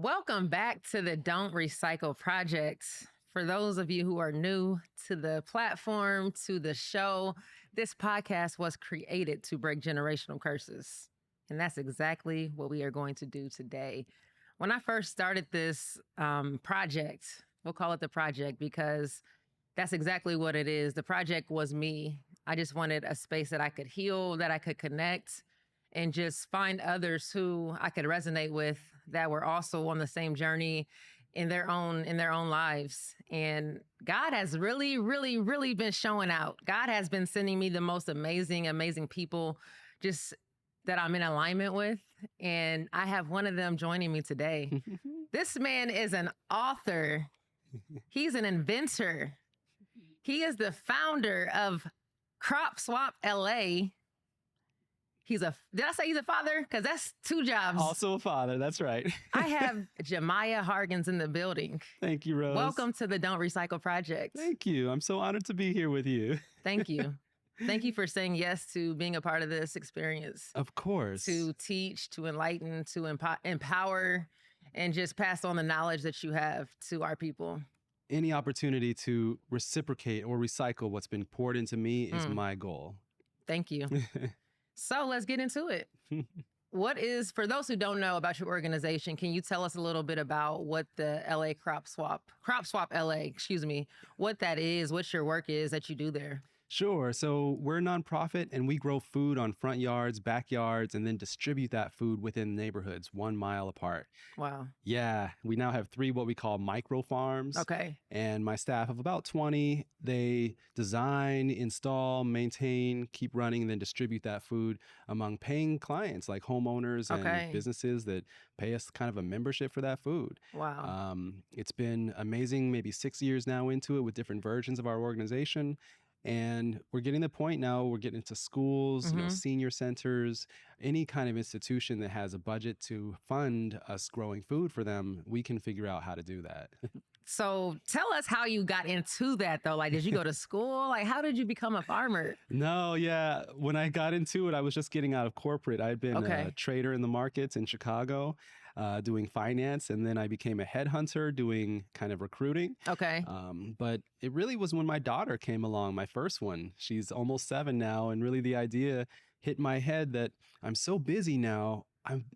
Welcome back to the Don't Recycle Project. For those of you who are new to the platform, to the show, this podcast was created to break generational curses. And that's exactly what we are going to do today. When I first started this project, we'll call it the project because that's exactly what it is. The project was me. I just wanted a space that I could heal, that I could connect, and just find others who I could resonate with that were also on the same journey in their own lives. And God has really been showing out. God has been sending me the most amazing people just that I'm in alignment with. And I have one of them joining me today. This man is an author. He's an inventor. He is the founder of Crop Swap LA. Did I say he's a father? Because that's two jobs. Also a father, that's right. I have Jamiah Hargins in the building. Thank you, Rose. Welcome to the Don't Recycle Project. Thank you. I'm so honored to be here with you. Thank you. Thank you for saying yes to being a part of this experience. Of course. To teach, to enlighten, to empower, and just pass on the knowledge that you have to our people. Any opportunity to reciprocate or recycle what's been poured into me is my goal. Thank you. So let's get into it. For those who don't know about your organization, can you tell us a little bit about what the Crop Swap LA, what that is, what your work is that you do there? Sure. So we're a nonprofit and we grow food on front yards, backyards, and then distribute that food within neighborhoods 1 mile apart. Wow. Yeah. We now have 3 what we call micro farms. Okay. And my staff of about 20, they design, install, maintain, keep running, and then distribute that food among paying clients like homeowners and businesses that pay us kind of a membership for that food. Wow. It's been amazing, maybe 6 years now into it with different versions of our organization. And we're getting to the point now, we're getting into schools, senior centers, any kind of institution that has a budget to fund us growing food for them, we can figure out how to do that. So tell us how you got into that, though. Like, did you go to school? Like, how did you become a farmer? No, yeah. When I got into it, I was just getting out of corporate. I'd been a trader in the markets in Chicago, doing finance. And then I became a headhunter doing kind of recruiting. Okay. But it really was when my daughter came along, my first one. She's almost 7 now. And really the idea hit my head that I'm so busy now.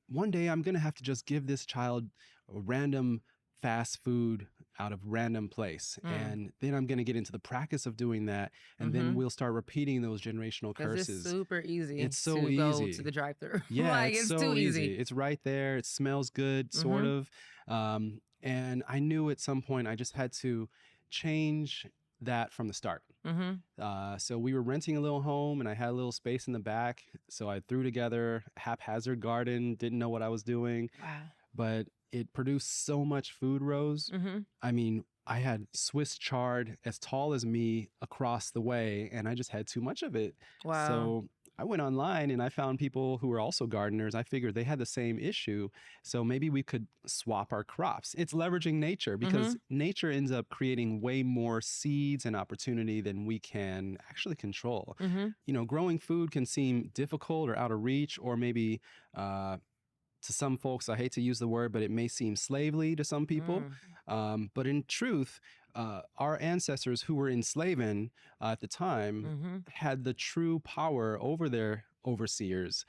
One day I'm going to have to just give this child a random fast food out of random place. And then I'm going to get into the practice of doing that. And then we'll start repeting those generational curses. It's super easy. It's so easy. Go to the drive-thru. Yeah, like, it's so too easy. It's right there. It smells good, sort of. And I knew at some point I just had to change that from the start. So we were renting a little home and I had a little space in the back. So I threw together a haphazard garden, didn't know what I was doing. Wow. But it produced so much food, Rose. I mean, I had Swiss chard as tall as me across the way, and I just had too much of it. Wow. So I went online and I found people who were also gardeners. I figured they had the same issue. So maybe we could swap our crops. It's leveraging nature because nature ends up creating way more seeds and opportunity than we can actually control. You know, growing food can seem difficult or out of reach, or maybe to some folks, I hate to use the word, but it may seem slavely to some people. But in truth, our ancestors who were enslaving at the time had the true power over their overseers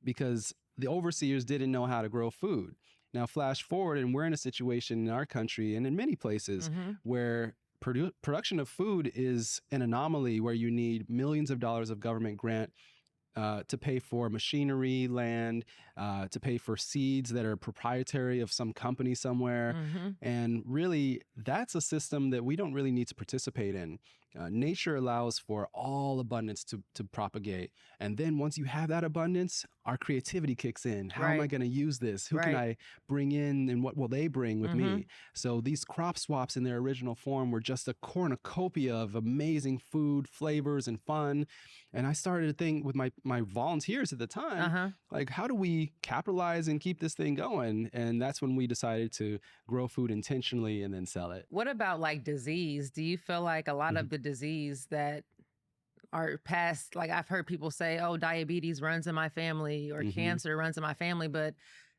because the overseers didn't know how to grow food. Now, flash forward, and we're in a situation in our country and in many places where production of food is an anomaly where you need millions of dollars of government grant to pay for machinery, land, to pay for seeds that are proprietary of some company somewhere. And really, that's a system that we don't really need to participate in. Nature allows for all abundance to propagate. And then once you have that abundance, our creativity kicks in. How am I going to use this? Who can I bring in and what will they bring with me? So these crop swaps in their original form were just a cornucopia of amazing food, flavors, and fun. And I started to think with my volunteers at the time, like, how do we capitalize and keep this thing going? And that's when we decided to grow food intentionally and then sell it. What about like disease? Do you feel like a lot of the disease that are passed, like I've heard people say, oh, diabetes runs in my family or cancer runs in my family, but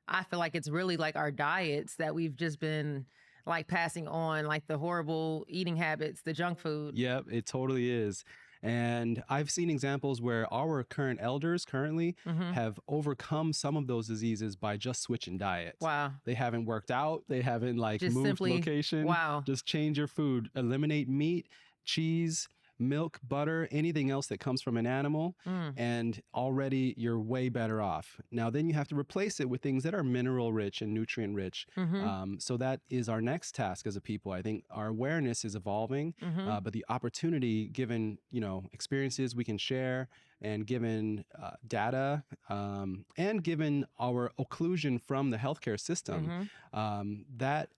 I feel like it's really like our diets that we've just been like passing on, like the horrible eating habits, the junk food. Yep, it totally is. And I've seen examples where our current elders currently Hmm. have overcome some of those diseases by just switching diet. Wow. They haven't worked out, they haven't like Just moved simply, location, wow. just change your food, eliminate meat, cheese, milk, butter, anything else that comes from an animal, Mm. and already you're way better off. Now, then you have to replace it with things that are mineral rich and nutrient rich. Hmm. So that is our next task as a people. I think our awareness is evolving, Hmm. but the opportunity, given experiences we can share, and given data, and given our occlusion from the healthcare system, that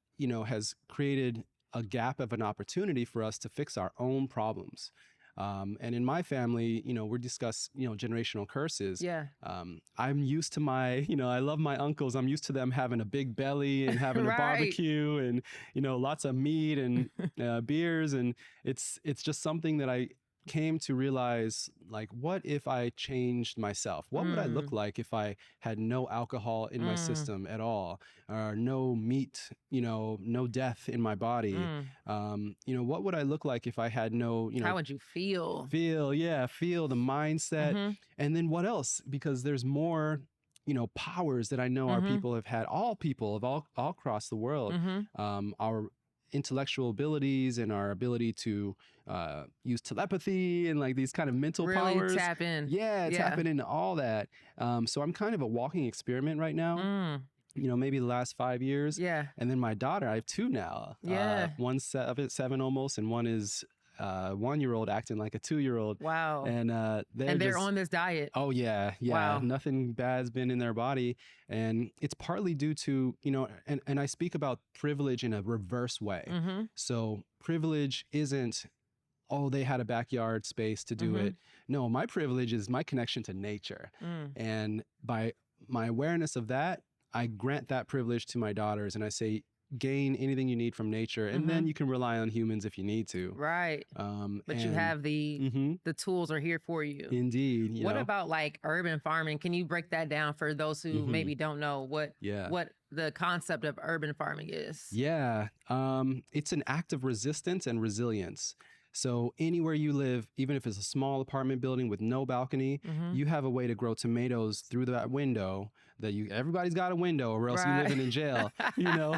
has created a gap of an opportunity for us to fix our own problems. And in my family, we discuss, generational curses. Yeah. I'm used to my, I love my uncles. I'm used to them having a big belly and having a Right. barbecue and, lots of meat and beers. And it's just something that I came to realize, like, what if I changed myself? What would I look Mm. like if I had no alcohol in my Mm. system at all, or no meat, no death in my body? Mm. What would I look like if I had no, How would you feel? feel the mindset? Hmm. And then what else? Because there's more, powers that I know our Hmm. people have had, all people of all across the world. Hmm. Our intellectual abilities and our ability to use telepathy and like these kind of mental Really powers. tap in. Yeah, Yeah. tapping into all that. So I'm kind of a walking experiment right now. Mm. Maybe the last 5 years. Yeah. And then my daughter, I have two now. Yeah. One's 7 almost, and one is 1-year-old acting like a 2-year-old. Wow. And And they're on this diet. oh yeah, Wow. nothing bad's been in their body. And it's partly due to, and I speak about privilege in a reverse way. Hmm. So privilege isn't, oh, they had a backyard space to do Mhm. it. No, my privilege is my connection to nature. Mm. And by my awareness of that, I grant that privilege to my daughters, and I say, gain anything you need from nature, and then Mhm. you can rely on humans if you need to. Right. But you And have Mhm, the tools are here for you. indeed, What about like urban farming? Can you break that down for those who mhm, maybe don't know yeah. what the concept of urban farming is? Yeah, it's an act of resistance and resilience. So anywhere you live, even if it's a small apartment building with no balcony, Mhm. you have a way to grow tomatoes through that window. Everybody's got a window, or else you're Right. living in jail. You know,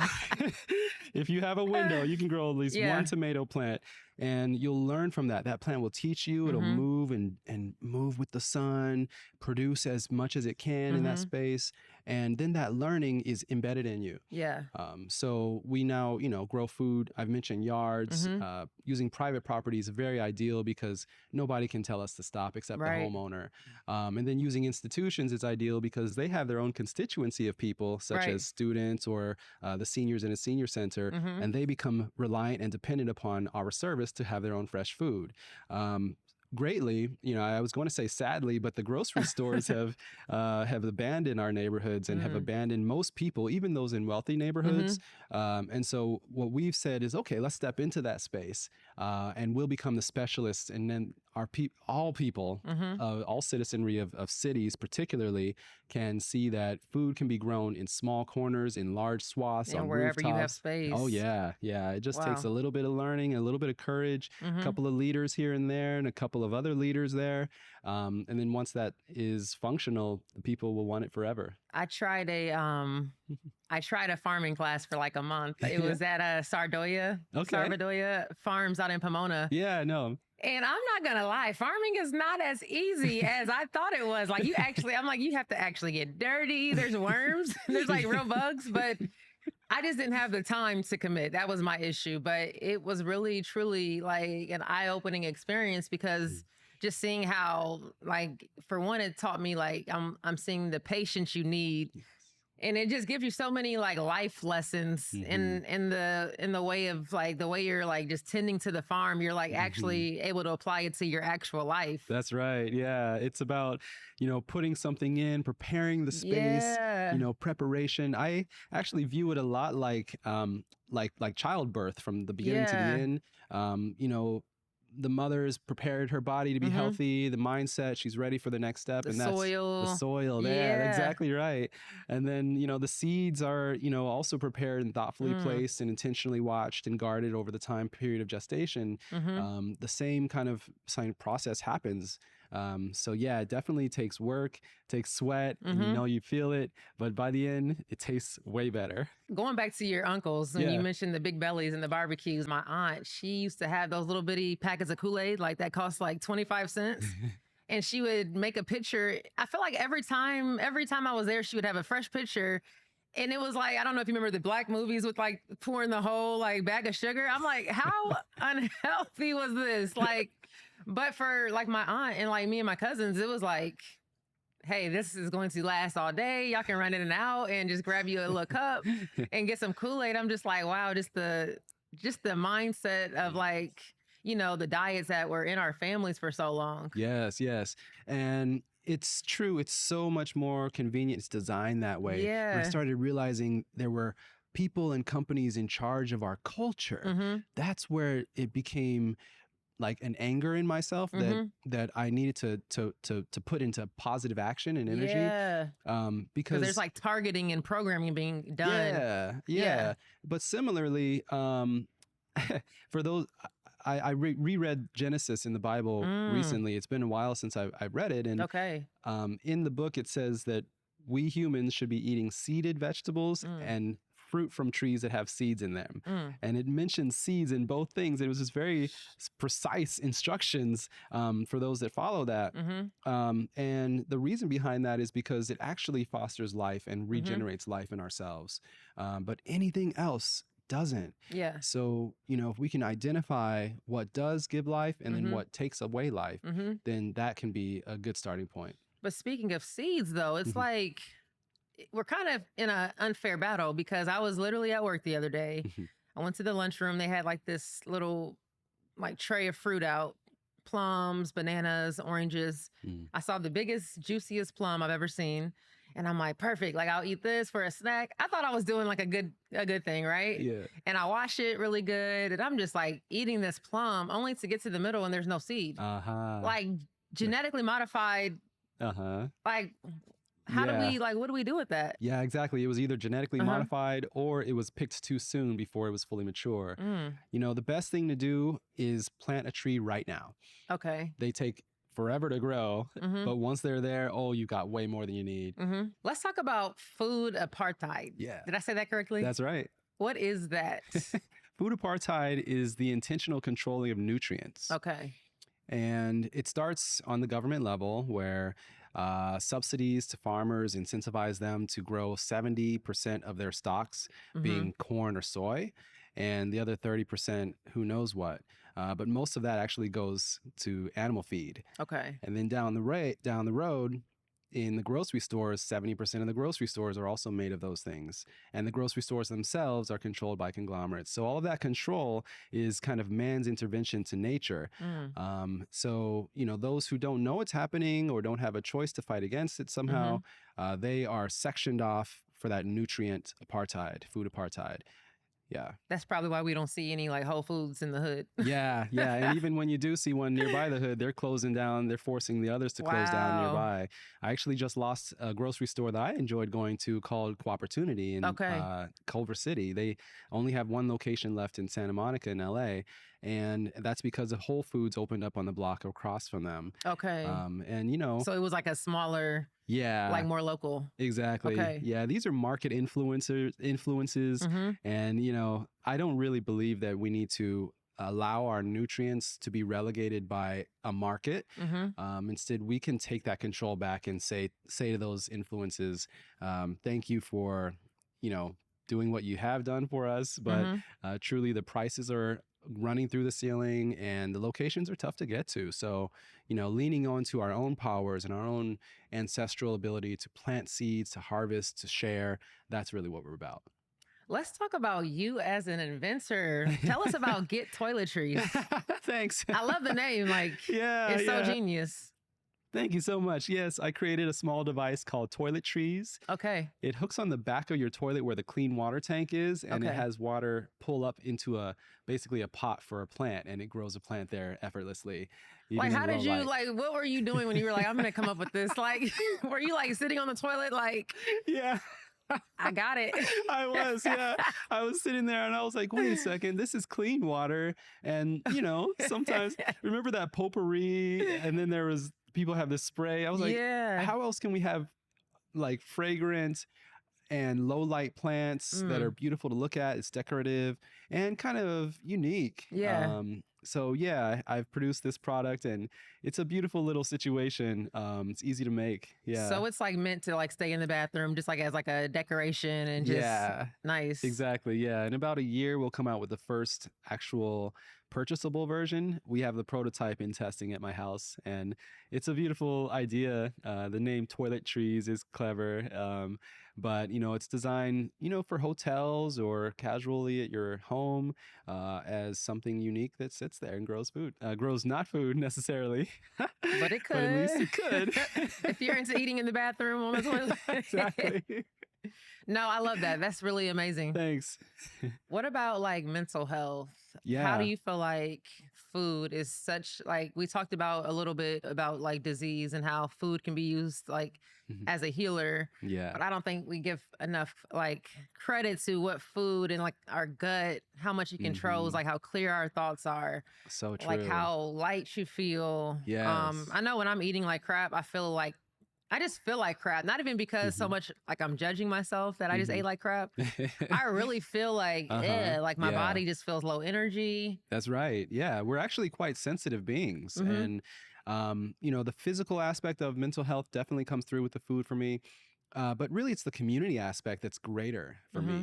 if you have a window, you can grow at least one Yeah. tomato plant, and you'll learn from that. That plant will teach you. It'll Mhm. move and move with the sun, produce as much as it can in that Mhm. space, and then that learning is embedded in you. Yeah. So we now, grow food. I've mentioned yards. Mhm. Using private property is very ideal because nobody can tell us to stop except the Right. homeowner. And then using institutions is ideal because they have their own constituency of people, such Right. as students or the seniors in a senior center, Mhm. and they become reliant and dependent upon our service to have their own fresh food. Greatly, I was going to say sadly, but the grocery stores have abandoned our neighborhoods and have Mm. abandoned most people, even those in wealthy neighborhoods. And so what we've said is, okay, let's step into that space, and we'll become the specialists, and then all people, Mhm. all citizenry of cities particularly, can see that food can be grown in small corners, in large swaths, And on wherever you have rooftops. Oh space. yeah, yeah. It just takes Wow. a little bit of learning, a little bit of courage, a Mhm. couple of leaders here and there, and a couple of other leaders there. And then once that is functional, the people will want it forever. I tried a farming class for like a month. It Yeah. was at Okay. Sarvadoya Farms out in Pomona. Yeah. No. And I'm not gonna lie, farming is not as easy as I thought it was. Like I'm like, you have to actually get dirty. There's worms, there's like real bugs, but I just didn't have the time to commit. That was my issue. But it was really, truly like an eye-opening experience because just seeing how, like, for one, it taught me like I'm seeing the patience you need, and it just gives you so many like life lessons Mhm. in the way of like the way you're like just tending to the farm. You're like Mhm. actually able to apply it to your actual life. That's right. Yeah. It's about, putting something in, preparing the space, Yeah. preparation. I actually view it a lot like childbirth from the beginning to the Yeah. end. the mother's prepared her body to be healthy, the mindset, she's ready for the next step. The And that's soil. the soil there. Yeah. Exactly right. And then, the seeds are, also prepared and thoughtfully placed and intentionally watched and guarded over the time period of gestation. The same kind of process happens. So yeah, it definitely takes work, takes sweat, and you feel it, but by the end, it tastes way better. Going back to your uncles, when you mentioned the big bellies and the barbecues, my aunt, she used to have those little bitty packets of Kool-Aid, like that cost like 25 cents. And she would make a picture. I feel like every time I was there, she would have a fresh picture. And it was like, I don't know if you remember the black movies with like pouring the whole like bag of sugar. I'm like, how unhealthy was this? Like, but for like my aunt and like me and my cousins, it was like, hey, this is going to last all day. Y'all can run in and out and just grab you a little cup and get some Kool-Aid. I'm just like, wow, just the mindset of like, the diets that were in our families for so long. Yes. And it's true. It's so much more convenient. It's designed that way. Yeah. When I started realizing there were people and companies in charge of our culture, that's where it became like an anger in myself that I needed to put into positive action and energy. Yeah. Because there's like targeting and programming being done. Yeah. But similarly, for those, I reread Genesis in the Bible recently. It's been a while since I read it. And in the book, it says that we humans should be eating seeded vegetables and fruit from trees that have seeds in them. And it mentions seeds in both things. It was just very precise instructions for those that follow that. And the reason behind that is because it actually fosters life and regenerates life in ourselves. But anything else doesn't. Yeah. So, if we can identify what does give life and then what takes away life, then that can be a good starting point. But speaking of seeds, though, it's like we're kind of in an unfair battle because I was literally at work the other day. I went to the lunchroom. They had like this little like tray of fruit out, plums, bananas, oranges. I saw the biggest, juiciest plum I've ever seen. And I'm like, perfect. Like, I'll eat this for a snack. I thought I was doing like a good thing, right? Yeah. And I wash it really good. And I'm just like eating this plum only to get to the middle and there's no seed. Like genetically modified. Like, how do we, like, what do we do with that? Yeah, exactly. It was either genetically modified or it was picked too soon before it was fully mature. The best thing to do is plant a tree right now. Okay. They take forever to grow, but once they're there, you got way more than you need. Let's talk about food apartheid. Yeah. Did I say that correctly? That's right. What is that? Food apartheid is the intentional controlling of nutrients. Okay. And it starts on the government level where subsidies to farmers incentivize them to grow 70% of their stocks being corn or soy, and the other 30%, who knows what. But most of that actually goes to animal feed. Okay. And then down the road, in the grocery stores, 70% of the grocery stores are also made of those things. And the grocery stores themselves are controlled by conglomerates. So all of that control is kind of man's intervention to nature. So, those who don't know what's happening or don't have a choice to fight against it somehow, they are sectioned off for that nutrient apartheid, food apartheid. Yeah. That's probably why we don't see any like Whole Foods in the hood. Yeah. And even when you do see one nearby the hood, they're closing down. They're forcing the others to close down nearby. I actually just lost a grocery store that I enjoyed going to called Co-Opportunity in Culver City. They only have one location left in Santa Monica in LA. And that's because the Whole Foods opened up on the block across from them. Okay. And so it was like a smaller, like more local. Exactly. Okay. Yeah. These are market influences. And, I don't really believe that we need to allow our nutrients to be relegated by a market. Instead, we can take that control back and say to those influences, thank you for, doing what you have done for us. But truly, the prices are running through the ceiling and the locations are tough to get to. So, leaning onto our own powers and our own ancestral ability to plant seeds, to harvest, to share, that's really what we're about. Let's talk about you as an inventor. Tell us about Get Toiletries. Thanks. I love the name. Like, it's so genius. Thank you so much. Yes, I created a small device called Toiletries. Okay. It hooks on the back of your toilet where the clean water tank is, and it Okay. has water pull up into basically a pot for a plant, and it grows a plant there effortlessly, even Like, in how low did you light. like? What were you doing when you were like, "I'm gonna come up with this"? Like, were you like sitting on the toilet, like, Yeah. "I got it"? I was, yeah. I was sitting there and I was like, wait a second, this is clean water. And, sometimes remember that potpourri, and then there was people have this spray. I was like, Yeah. how else can we have like fragrant and low light plants that are Mm. beautiful to look at? It's decorative and kind of unique. Yeah. So yeah, I've produced this product and it's a beautiful little situation. It's easy to make. Yeah. So it's like meant to like stay in the bathroom, just like as like a decoration and just Yeah. nice. Exactly. Yeah. In about a year, we'll come out with the first actual purchasable version. We have the prototype in testing at my house, and it's a beautiful idea. The name Toiletries is clever. But it's designed, for hotels or casually at your home, as something unique that sits there and grows food. Grows not food necessarily, But it but at least could. it could. If you're into eating in the bathroom on the toilet. Exactly. No, I love that. That's really amazing. Thanks. What about like mental health? How do Yeah. you feel like food is such like we talked about a little bit about like disease and how food can be used like Mhm. as a healer, Yeah. but I don't think we give enough like credit to what food and like our gut, how much it controls, Hmm. like how clear our thoughts are, So like true. how light you feel. Yes. I know when I'm eating like crap, I just feel like crap. Not even because so Hmm. much like I'm judging myself that I just Hmm. ate like crap. I really feel like, Uh-huh. like my Yeah. body just feels low energy. That's right. Yeah, we're actually quite sensitive beings, Hmm. and the physical aspect of mental health definitely comes through with the food for me. But really, it's the community aspect that's greater for Hmm.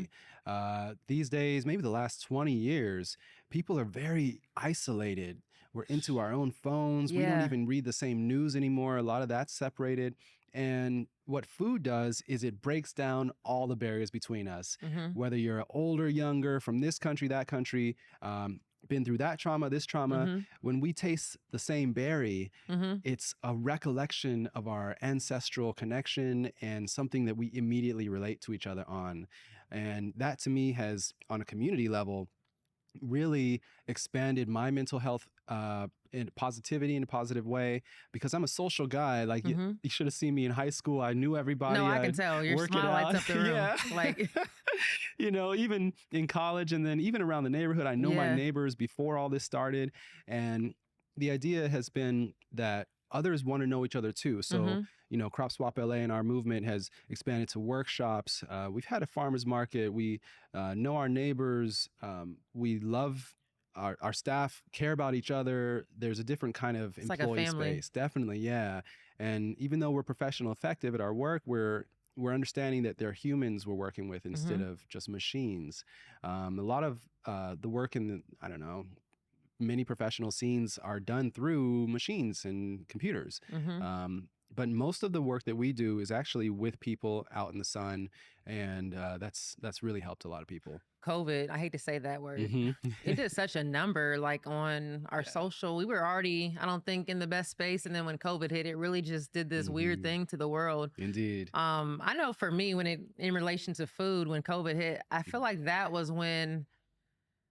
me. These days, maybe the last 20 years, people are very isolated. We're into our own phones. We don't Yeah. even read the same news anymore. A lot of that's separated. And what food does is it breaks down all the barriers between us, Hmm. whether you're older, younger, from this country, that country, been through that trauma, this trauma. Hmm. When we taste the same berry, Hmm. it's a recollection of our ancestral connection and something that we immediately relate to each other on. And that to me has, on a community level, really expanded my mental health in positivity in a positive way, because I'm a social guy. Like Hmm. you should have seen me in high school. I knew No, everybody. I can I'd tell your work it smile lights out. up the room. Yeah. Like, Even in college and then even around the neighborhood, I know my yeah. neighbors before all this started. And the idea has been that others want to know each other too. So, Hmm. Crop Swap LA and our movement has expanded to workshops. We've had a farmer's market. We know our neighbors. We love our staff, care about each other. There's a different kind of It's like a employee family. space. Definitely. Yeah. And even though we're professional effective at our work, we're understanding that they're humans we're working with instead Hmm. of just machines. A lot of the work in the, I don't know, many professional scenes are done through machines and computers. Hmm. But most of the work that we do is actually with people out in the sun, and that's really helped a lot of people. COVID, I hate to say that word. Hmm. It did such a number like on our Yeah. social. We were already, I don't think, in the best space. And then when COVID hit, it really just did this weird Hmm. thing to the world. Indeed. I know for me, when it in relation to food, when COVID hit, I feel like that was when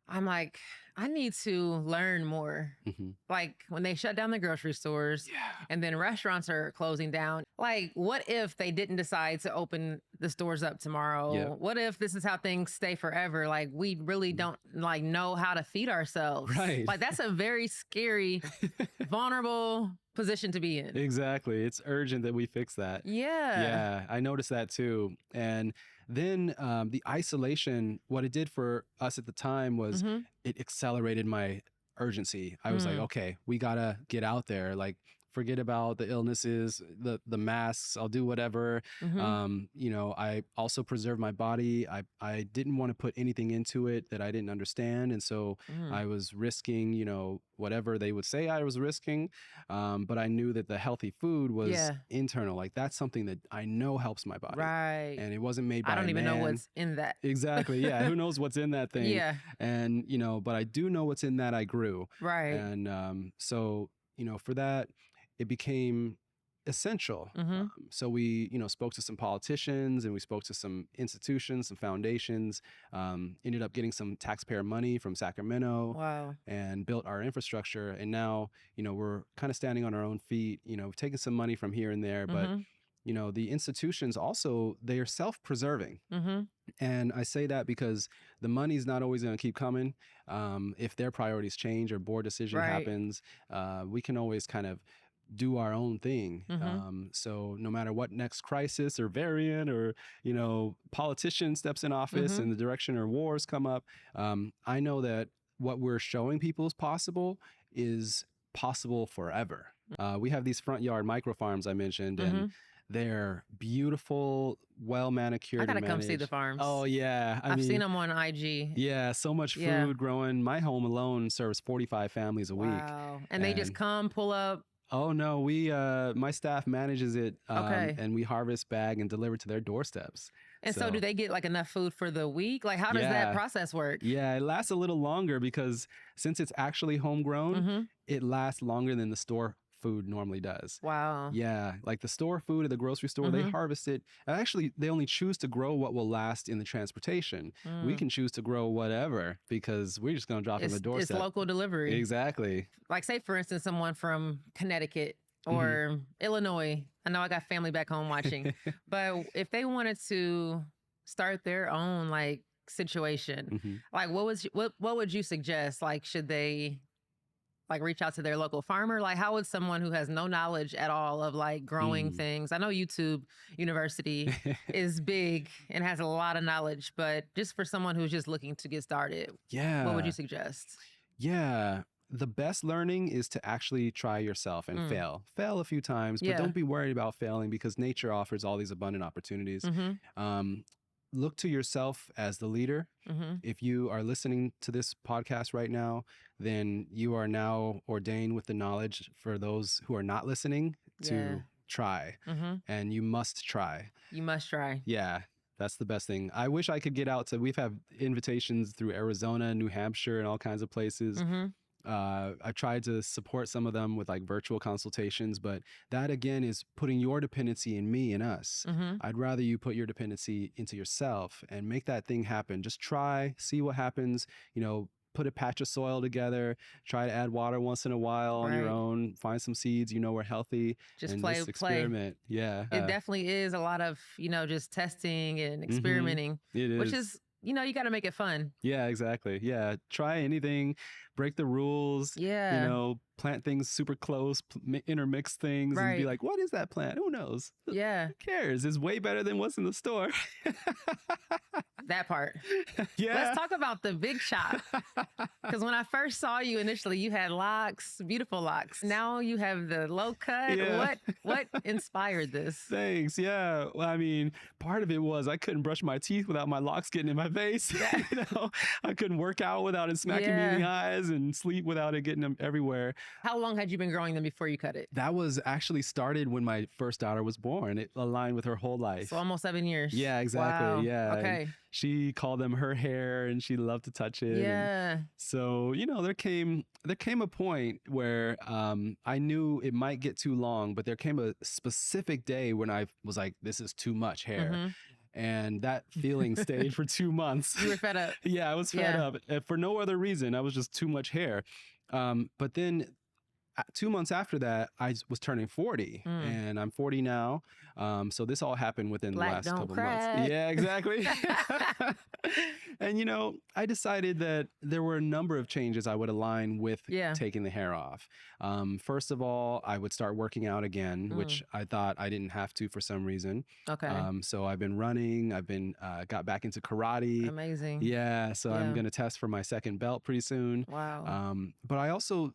I'm like, I need to learn more. Hmm. Like when they shut down the grocery stores Yeah. and then restaurants are closing down. Like, what if they didn't decide to open the stores up Yep. tomorrow? What if this is how things stay forever? Like, we really don't like know how to feed ourselves. Right. Like, that's a very scary, vulnerable position to be in. Exactly. It's urgent that we fix that. Yeah. Yeah, I noticed that too. And then the isolation, what it did for us at the time was Mm-hmm. it accelerated my urgency. I was like, Mm. okay, we gotta get out there. Like, forget about the illnesses, the masks. I'll do whatever. Mm-hmm. I also preserved my body. I didn't want to put anything into it that I didn't understand, and so Mm. I was risking, whatever they would say I was risking. But I knew that the healthy food was Yeah. internal. Like that's something that I know helps my body. Right. And it wasn't made I by a don't even know man. what's in that. Exactly. Yeah. Who knows what's in that thing? Yeah. And, but I do know what's in that I grew. Right. And so, for that, it became essential. Mm-hmm. So we, spoke to some politicians and we spoke to some institutions, some foundations, ended up getting some taxpayer money from Sacramento Wow. and built our infrastructure. And now, we're kind of standing on our own feet, we've taken some money from here and there, but Mm-hmm. the institutions also, they are self-preserving. Mm-hmm. And I say that because the money's not always going to keep coming. If their priorities change or board decision Right. happens, we can always kind of do our own thing. Mm-hmm. So no matter what next crisis or variant or, politician steps in office Mm-hmm. and the direction or wars come up, I know that what we're showing people is possible forever. We have these front yard micro farms I mentioned, Mm-hmm. and they're beautiful, well I manicured gotta and come see the managed. farms. Oh yeah, I I've seen mean, them on IG. yeah, so much Yeah. food growing. My home alone serves 45 families a week, Wow. And they just and come, pull up. oh no, my staff manages it, Okay. and we harvest, bag, and deliver to their doorsteps. And so do they get like enough food for the week? Like, how does that Yeah, process work? yeah, it lasts a little longer because since it's actually homegrown, Mm-hmm. it lasts longer than the store food normally does. Wow. Yeah, like the store food at the grocery store, they Mm-hmm. harvest it. And actually, they only choose to grow what will last in the transportation. We can choose to grow whatever because we're just going to drop it on the It's doorstep. local delivery. Exactly. Like, say for instance, someone from Connecticut Mhm. or Illinois. I know I got family back home watching, but if they wanted to start their own like situation, Mhm. like what would you suggest? Like, should they like reach out to their local farmer? Like, how would someone who has no knowledge at all of like growing Mm. things? I know YouTube University is big and has a lot of knowledge, but just for someone who's just looking to get started, what would you Yeah. suggest? Yeah. The best learning is to actually try yourself and fail. Fail a few times, but Yeah. don't be worried about failing because nature offers all these abundant opportunities. Mm-hmm. Look to yourself as the leader. Mm-hmm. If you are listening to this podcast right now, then you are now ordained with the knowledge for those who are not listening to Yeah. try. Mm-hmm. And you must try. You must try. Yeah, that's the best thing. I wish I could get out to, we've had invitations through Arizona, New Hampshire, and all kinds of places. Mm-hmm. I tried to support some of them with like virtual consultations, but that again is putting your dependency in me and us. Mm-hmm. I'd rather you put your dependency into yourself and make that thing happen. Just try, see what happens, put a patch of soil together, try to add water once in a while on your Right. own, find some seeds are healthy, Just and play. just experiment. Yeah. It definitely is a lot of, just testing and experimenting, It which is. is, you got to make it fun. Yeah, exactly. Yeah. Try anything, break the rules, Yeah. plant things super close, intermix things and be Right. like, what is that plant? Who knows? Yeah. Who cares? It's way better than what's in the store. That part. Yeah. Let's talk about the big chop. Because when I first saw you initially, you had locks, beautiful locks. Now you have the low cut. Yeah. What inspired this? Thanks. Yeah. Well, I mean, part of it was I couldn't brush my teeth without my locks getting in my face. Yeah. I couldn't work out without it smacking me in the Yeah. eyes and sleep without it getting them everywhere. How long had you been growing them before you cut it? That was actually started when my first daughter was born. It aligned with her whole life. So almost 7 years. Yeah, exactly. Wow. Yeah. And Okay. she called them her hair and she loved to touch it. And Yeah. so, there came a point where I knew it might get too long, but there came a specific day when I was like, this is too much hair. Mhm. And that feeling stayed for 2 months. You were fed up. Yeah, I was fed Yeah. up. And for no other reason. I was just too much hair. But then 2 months after that, I was turning 40 and I'm 40 now. So this all happened within Black the last don't couple crack. months. Yeah, exactly. And, I decided that there were a number of changes I would align with Yeah. taking the hair off. First of all, I would start working out again, which I thought I didn't have to for some reason. Okay. So I've been running. I've been got back into karate. Amazing. Yeah, so I'm Yeah. going to test for my second belt pretty soon. Wow. But I also,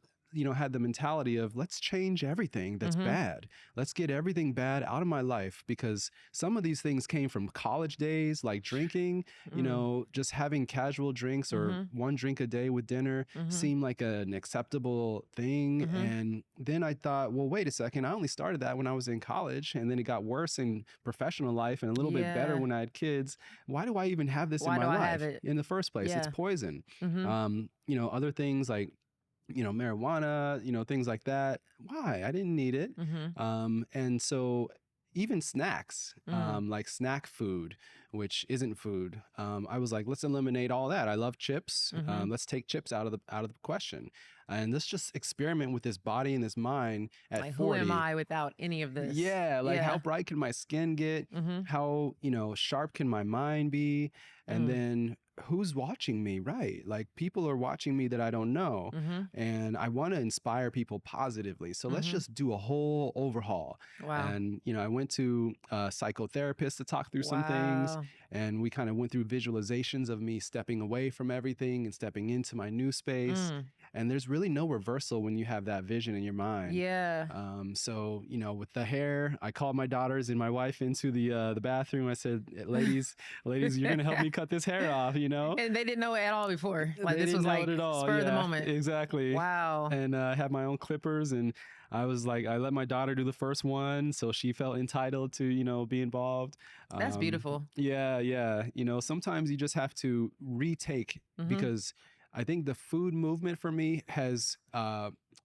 had the mentality of let's change everything that's bad. Let's get everything bad out of my life because some of these things came from college days, like drinking, just having casual drinks or one drink a day with dinner seemed like an acceptable thing. And then I thought, well, wait a second. I only started that when I was in college and then it got worse in professional life and a little bit better Yeah. when I had kids. Why do I even have this Why in my do I life have it? in the first place? It's Yeah. poison. Mhm. Other things like marijuana, things like that. Why? I didn't need it. Mm-hmm. And so even snacks, Mm. like snack food, which isn't food, I was like, let's eliminate all that. I love chips. Mm-hmm. Let's take chips out of the question, and let's just experiment with this body and this mind at Like, who 40. am I without any of this? Yeah, like how Yeah. bright can my skin get? Mm-hmm. How, sharp can my mind be? And Mm. then who's watching me, right? Like people are watching me that I don't know. Mm-hmm. And I want to inspire people positively. So let's Mhm. just do a whole overhaul. Wow. And, I went to a psychotherapist to talk through some things. Wow. And we kind of went through visualizations of me stepping away from everything and stepping into my new space. Mm. And there's really no reversal when you have that vision in your mind. Yeah. So, with the hair, I called my daughters and my wife into the bathroom. I said, ladies, you're going to help me cut this hair off, And they didn't know it at all before. Like They this didn't was know like it at all. spur of the Yeah, moment. exactly. Wow. And I had my own clippers, and I was like, I let my daughter do the first one, so she felt entitled to, be involved. That's beautiful. Yeah, yeah. Sometimes you just have to retake Mhm. because I think the food movement for me has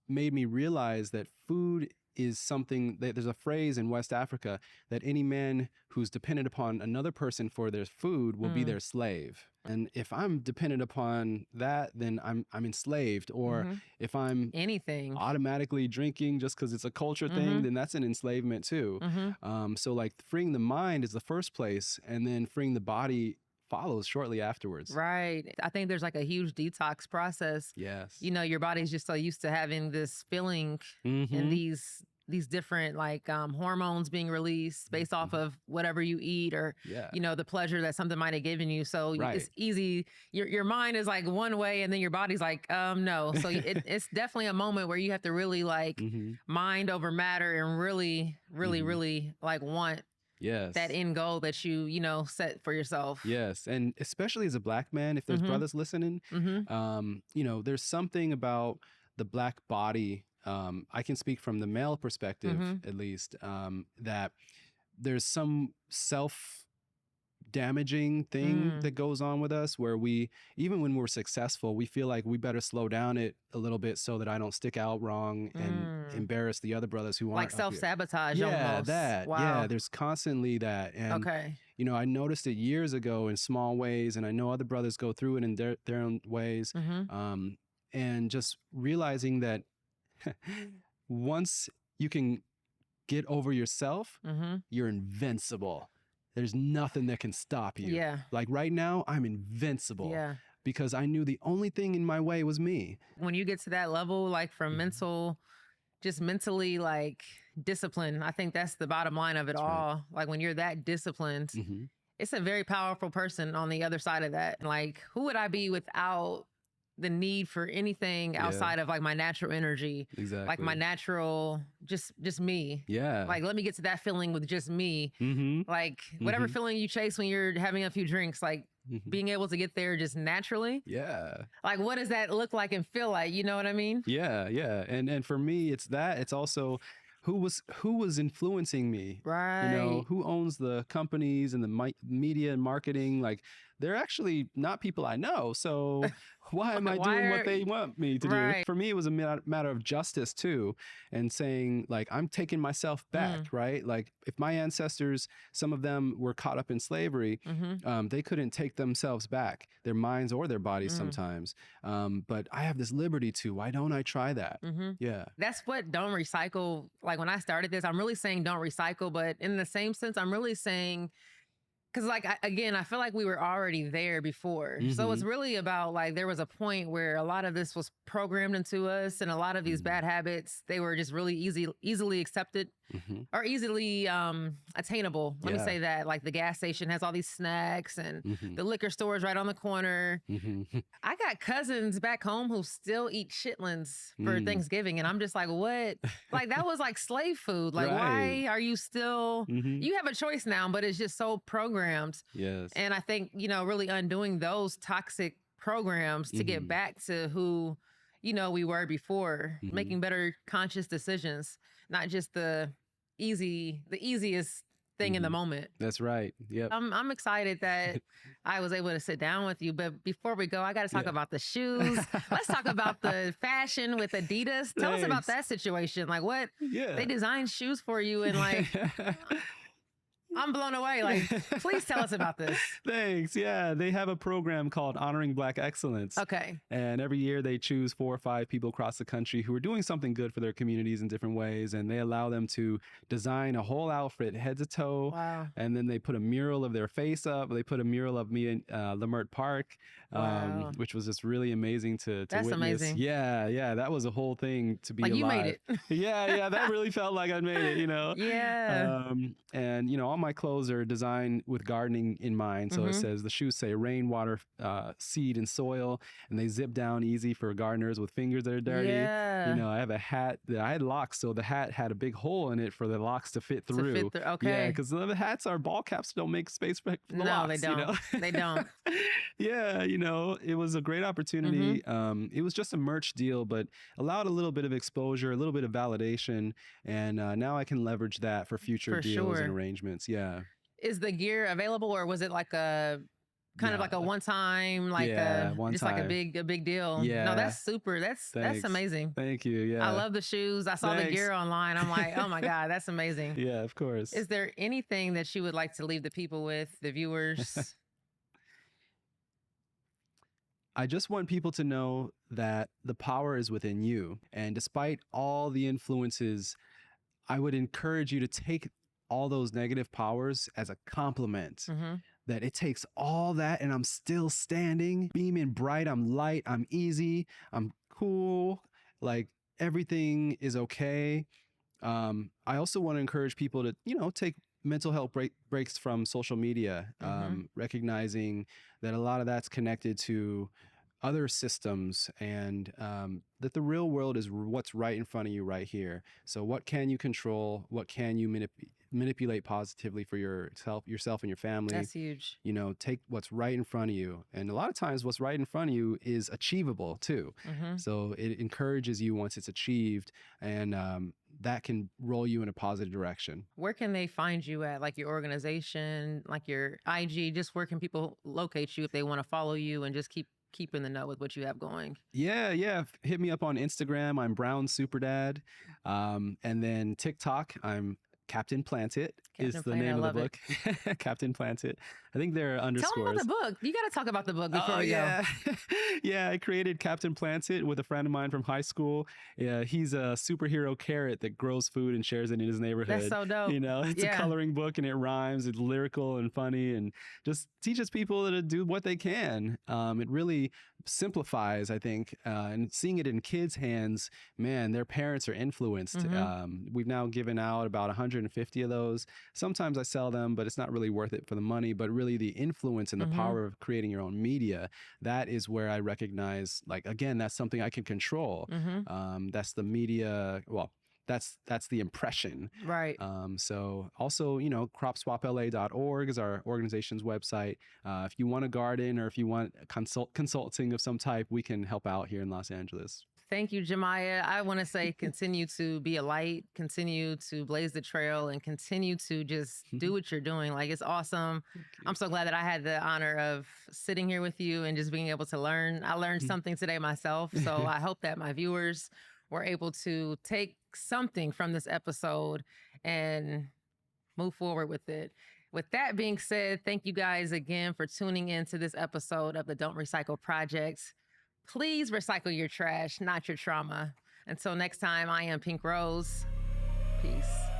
made me realize that food is something that there's a phrase in West Africa that any man who's dependent upon another person for their food will be Mm. their slave. And if I'm dependent upon that, then I'm enslaved. Or Mhm. if I'm Anything. automatically drinking just because it's a culture Mhm. thing, then that's an enslavement too. Mhm. So like freeing the mind is the first place, and then freeing the body follows shortly afterwards. Right. I think there's like a huge detox process. Yes. Your body's just so used to having this feeling and Mhm. these different like hormones being released based off of whatever you eat or Yeah. the pleasure that something might have given you. So Right. it's easy. Your mind is like one way and then your body's like no. So it's definitely a moment where you have to really like Mhm. mind over matter and really Mhm. really like want Yes. that end goal that you set for yourself. Yes. And especially as a Black man, if there's Mhm. brothers listening, Mhm. there's something about the Black body. I can speak from the male perspective, Mhm. at least, that there's some self damaging thing that goes on with us where we, even when we're successful, we feel like we better slow down it a little bit so that I don't stick out wrong and embarrass the other brothers who Like aren't up here. self-sabotage Yeah, almost. that. Wow. Yeah, there's constantly that. And Okay. I noticed it years ago in small ways, and I know other brothers go through it in their own ways. Mm-hmm. And just realizing that once you can get over yourself, Mm-hmm. you're invincible. There's nothing that can stop you. Yeah. Like right now, I'm invincible Yeah. because I knew the only thing in my way was me. When you get to that level, like from Mhm. just mentally like disciplined, I think that's the bottom line of it That's right. all. Like when you're that disciplined, Mhm. it's a very powerful person on the other side of that. Like, who would I be without the need for anything Yeah. outside of like my natural energy, Exactly. like my natural, just me. Yeah. Like, let me get to that feeling with just me. Mm-hmm. Like whatever Mhm. feeling you chase when you're having a few drinks, like Mhm. being able to get there just naturally. Yeah. Like, what does that look like and feel like? You know what I mean? Yeah. Yeah. And for me, it's that. It's also who was influencing me. Right. Who owns the companies and the media and marketing. Like they're actually not people I know. So why am I Why doing what are- they want me to do? Right. For me, it was a matter of justice too, and saying like I'm taking myself back, right? Like if my ancestors, some of them were caught up in slavery, Mm-hmm. they couldn't take themselves back, their minds or their bodies sometimes. But I have this liberty too. Why don't I try that? Mm-hmm. Yeah. That's what don't recycle. Like when I started this, I'm really saying don't recycle, but in the same sense, I'm really saying, because like again, I feel like we were already there before. So it's Mhm. really about like there was a point where a lot of this was programmed into us, and a lot of these bad habits, they were just really easily accepted Mhm. or easily attainable. Let me Yeah. say that. Like the gas station has all these snacks, and Mhm. the liquor store is right on the corner. Mhm. I got cousins back home who still eat chitlins for Mm. Thanksgiving. And I'm just like, what? Like, that was like slave food. Like, Right. why are you still, Mhm. you have a choice now, but it's just so programmed. Yes. And I think, really undoing those toxic programs to get Mhm. back to who, we were before, Mhm. making better conscious decisions, not just the easiest thing in the moment. That's right. Yep. I'm excited that I was able to sit down with you. But before we go, I got to talk about the shoes. Let's talk about the fashion with Adidas. Tell us about that situation. Like what they designed shoes for you and like I'm blown away. Like, please tell us about this. Thanks. Yeah, they have a program called Honoring Black Excellence. Okay. And every year they choose 4 or 5 people across the country who are doing something good for their communities in different ways. And they allow them to design a whole outfit, head to toe. Wow. And then they put a mural of their face up. They put a mural of me in Lamert Park, which was just really amazing to That's witness. Amazing. Yeah. That was a whole thing to be like alive. You made it. Yeah. That really felt like I made it, you know? Yeah. And, you know, all my clothes are designed with gardening in mind. So it says, the shoes say rainwater, seed, and soil, and they zip down easy for gardeners with fingers that are dirty. Yeah. You know, I have a hat that I had locks, so the hat had a big hole in it for the locks to fit through. Okay. Yeah, because the hats are ball caps, don't make space for the locks. No, they don't. You know? They don't. Yeah, you know, it was a great opportunity. It was just a merch deal, but allowed a little bit of exposure, a little bit of validation, and now I can leverage that for future deals and arrangements. Yeah. Is the gear available, or was it like a kind of like a one time, like one time. like a big deal? Yeah. No, that's super. That's amazing. Thank you. Yeah. I love the shoes. I saw the gear online. I'm like, oh my God, that's amazing. Yeah, of course. Is there anything that you would like to leave the people with, the viewers? I just want people to know that the power is within you. And despite all the influences, I would encourage you to take all those negative powers as a compliment. That it takes all that and I'm still standing, beaming bright, I'm light, I'm easy, I'm cool, like everything is okay. I also want to encourage people to, you know, take mental health breaks from social media, recognizing that a lot of that's connected to other systems, and that the real world is what's right in front of you right here. So what can you control? What can you manipulate positively for yourself and your family? That's huge. You know, take what's right in front of you. And a lot of times what's right in front of you is achievable too. So it encourages you once it's achieved, and that can roll you in a positive direction. Where can they find you at? Like your organization, like your IG, just where can people locate you if they want to follow you and just keep in the know with what you have going? Yeah. Hit me up on Instagram. I'm Brown Super Dad. And then TikTok, I'm Captain Plant It is the name of the book. Captain Plant It. I think there are underscores. Tell them about the book. You got to talk about the book before we go. Yeah, I created Captain Plant It with a friend of mine from high school. Yeah, he's a superhero carrot that grows food and shares it in his neighborhood. That's so dope. You know, it's a coloring book and it rhymes. It's lyrical and funny and just teaches people to do what they can. It really simplifies, I think, and seeing it in kids' hands, man, their parents are influenced. We've now given out about 150 of those. Sometimes I sell them, but it's not really worth it for the money, but really the influence and the power of creating your own media, that is where I recognize, like, again, that's something I can control. That's the media, well, that's the impression. Right. So also, you know, cropswapla.org is our organization's website. If you want a garden or if you want consulting of some type, we can help out here in Los Angeles. Thank you, Jamiah. I want to say continue to be a light, continue to blaze the trail, and continue to just do what you're doing. Like, it's awesome. I'm so glad that I had the honor of sitting here with you and just being able to learn. I learned something today myself. So I hope that my viewers were able to take something from this episode and move forward with it. With that being said, thank you guys again for tuning in to this episode of the Don't Recycle Projects. Please recycle your trash, not your trauma. Until next time, I am Pink Rose. Peace.